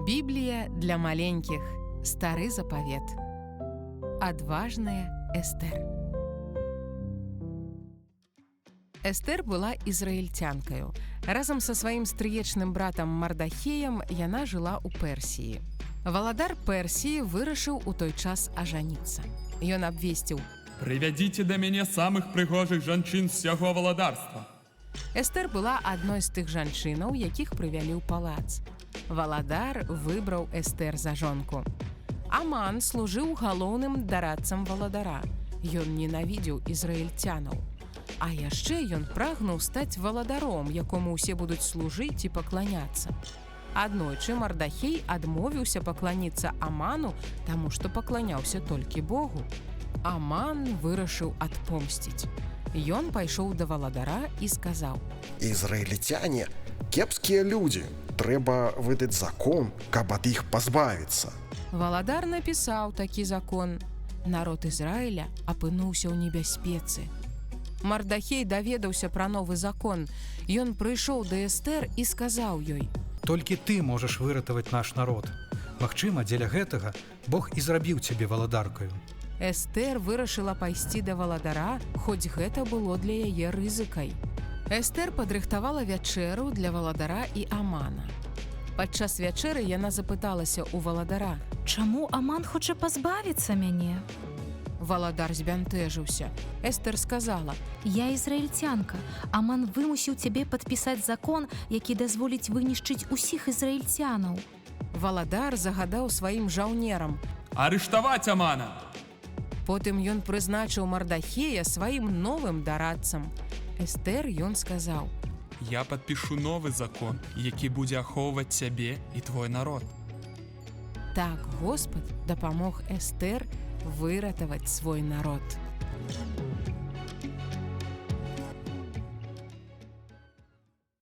Біблія для маленькіх. Стары запавет. Адважная Эстэр. Эстэр была ізраільцянкаю. Разам са сваім стрыечным братам Мардахеем яна жыла ў Персіі. Валадар Персіі вырашыў у той час ажаніцца. Ён абвесціў: «Прывядзіце да мяне самых прыгожых жанчын з сяго валадарства». Эстэр была адной з тых жанчынаў, якіх прывялі ў палац. Валадар выбраў Эстэр за жонку. Аман служыў галоўным дарадцам валадара. Ён ненавідзеў ізраільцянаў. А яшчэ ён прагнуў стаць валадаром, якому ўсе будуць служыць і пакланяцца. Аднойчы Мардахей адмовіўся пакланіцца Аману, таму што пакланяўся толькі Богу. Аман вырашыў адпомсціць. Ён пайшоў да валадара і сказаў: «Ізраільцяне кепскія людзі. Трэба выдаць закон, каб ад іх пазбавіцца». Валадар напісаў такі закон. Народ Ізраіля апынуўся ў небяспецы. Мардахей даведаўся пра новы закон. Ён прыйшоў да Эстэр і сказаў ёй: «Толькі ты можаш выратаваць наш народ. Магчыма, дзеля гэтага Бог і зрабіў цябе валадаркаю». Эстэр вырашыла пайсці да валадара, хоць гэта было для яе рызыкай. Эстэр падрыхтавала вячэру для валадара і Амана. Падчас вячэры яна запыталася ў валадара: «Чаму Аман хоча пазбавіцца мяне?» Валадар збянтэжыўся. Эстэр сказала: «Я ізраільцянка. Аман вымусіў цябе падпісаць закон, які дазволіць вынішчыць усіх ізраільцянаў». Валадар загадаў сваім жаўнерам: «Арыштаваць Амана!» Потым ён прызначыў Мардахея сваім новым дарадцам. Эстэр ён сказаў: «Я падпішу новы закон, які будзе ахоўваць цябе і твой народ». Так Господ дапамог Эстэр выратаваць свой народ.